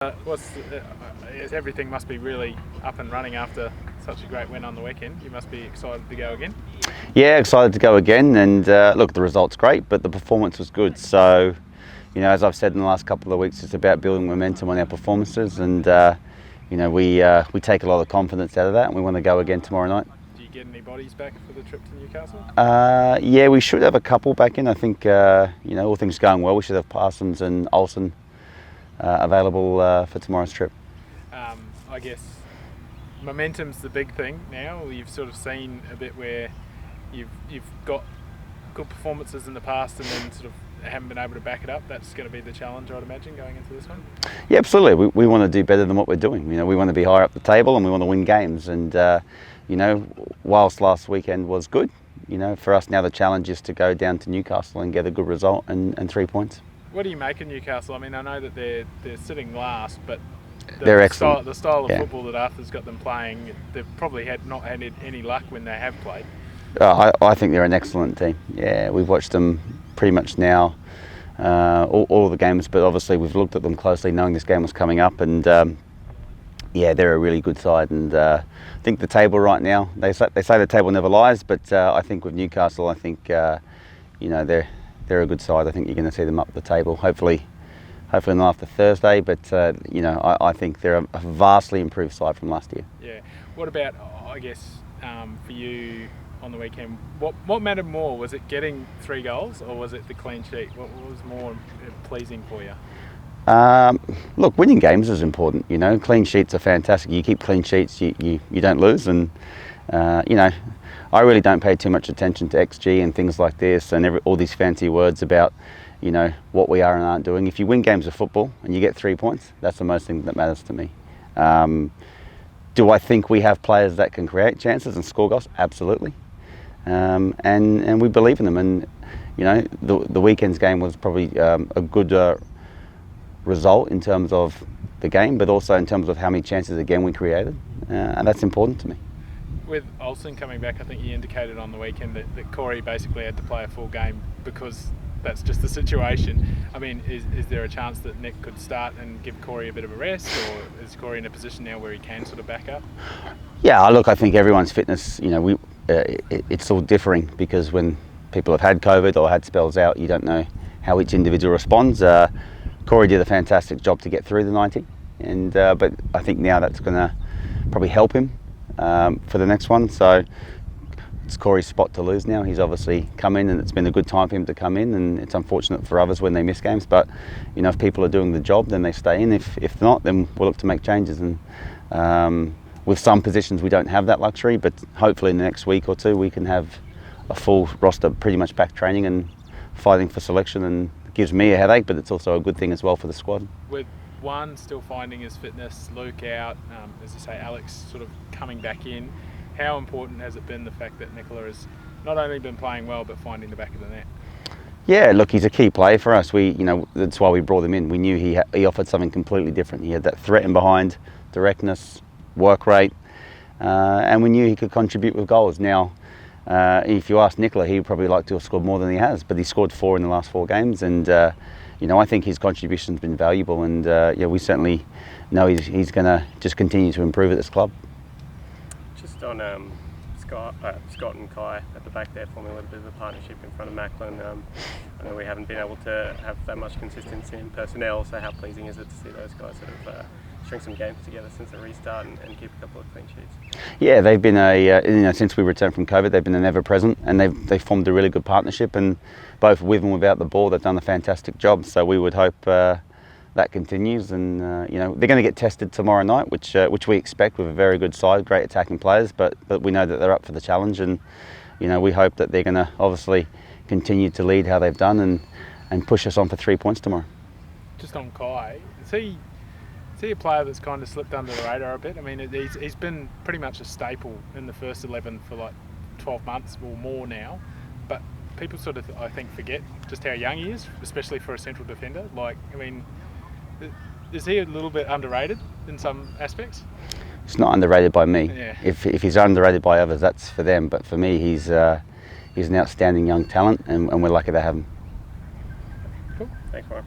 Everything must be really up and running after such a great win on the weekend. You must be excited to go again. Yeah, excited to go again, and look, the result's great, but the performance was good. So, you know, as I've said in the last couple of weeks, it's about building momentum on our performances, and you know, we take a lot of confidence out of that, and we want to go again tomorrow night. Do you get any bodies back for the trip to Newcastle? Yeah, we should have a couple back in. I think you know, all things going well, we should have Parsons and Olsen available for tomorrow's trip. I guess momentum's the big thing now. You've sort of seen a bit where you've got good performances in the past and then sort of haven't been able to back it up. That's going to be the challenge, I'd imagine, going into this one. Yeah, absolutely. We want to do better than what we're doing. You know, we want to be higher up the table and we want to win games. And you know, whilst last weekend was good, you know, for us now the challenge is to go down to Newcastle and get a good result and 3 points. What do you make of Newcastle? I mean, I know that they're sitting last, but they're excellent. The style of football that Arthur's got them playing, they've probably not had any luck when they have played. I think they're an excellent team. Yeah, we've watched them pretty much now, all of the games, but obviously we've looked at them closely knowing this game was coming up, and yeah, they're a really good side. And I think the table right now, they say the table never lies, but I think with Newcastle, I think you know, they're a good side. I think you're going to see them up the table, hopefully not after Thursday, but you know, I think they're a vastly improved side from last year. Yeah. What about, I guess, for you on the weekend, what mattered more? Was it getting 3 goals or was it the clean sheet? What was more pleasing for you? Look, winning games is important. You know, clean sheets are fantastic. You keep clean sheets, you don't lose, and you know, I really don't pay too much attention to XG and things like this and all these fancy words about, you know, what we are and aren't doing. If you win games of football and you get 3 points, that's the most thing that matters to me. Do I think we have players that can create chances and score goals? Absolutely. And we believe in them. And you know, the weekend's game was probably a good result in terms of the game, but also in terms of how many chances again we created, and that's important to me. With Olsen coming back, I think you indicated on the weekend that Corey basically had to play a full game because that's just the situation. I mean, is there a chance that Nick could start and give Corey a bit of a rest, or is Corey in a position now where he can sort of back up? Yeah, look, I think everyone's fitness, you know, it's all differing because when people have had COVID or had spells out, you don't know how each individual responds. Corey did a fantastic job to get through the 90, and but I think now that's going to probably help him for the next one. So it's Corey's spot to lose now. He's obviously come in and it's been a good time for him to come in, and it's unfortunate for others when they miss games, but you know, if people are doing the job then they stay in. If not, then we'll look to make changes, and with some positions we don't have that luxury, but hopefully in the next week or two we can have a full roster pretty much back training and fighting for selection, and it gives me a headache, but it's also a good thing as well for the squad. With one still finding his fitness, Luke out, as you say, Alex sort of coming back in, how important has it been the fact that Nikola has not only been playing well but finding the back of the net? Yeah, look, he's a key player for us. You know, that's why we brought him in. We knew he offered something completely different. He had that threat in behind, directness, work rate, and we knew he could contribute with goals. Now, if you ask Nikola, he'd probably like to have scored more than he has, but he scored 4 in the last 4 games, and you know, I think his contribution's been valuable, and yeah, we certainly know he's going to just continue to improve at this club. Just on Scott and Kai at the back there, forming a little bit of a partnership in front of Macklin. I know we haven't been able to have that much consistency in personnel, so how pleasing is it to see those guys sort of string some games together since the restart and keep a couple of clean sheets? Yeah, they've been you know, since we returned from COVID, they've been an ever-present, and they've formed a really good partnership, and both with and without the ball, they've done a fantastic job. So we would hope that continues, and you know, they're going to get tested tomorrow night, which we expect, with a very good side, great attacking players, but we know that they're up for the challenge, and you know, we hope that they're going to obviously continue to lead how they've done and push us on for 3 points tomorrow. Just on Kai, is he a player that's kind of slipped under the radar a bit? I mean, he's been pretty much a staple in the first 11 for like 12 months or more now, but people sort of, I think, forget just how young he is, especially for a central defender. Like, I mean, is he a little bit underrated in some aspects? He's not underrated by me. Yeah. If he's underrated by others, that's for them, but for me, he's an outstanding young talent, and we're lucky to have him. Cool. Thanks, Warren.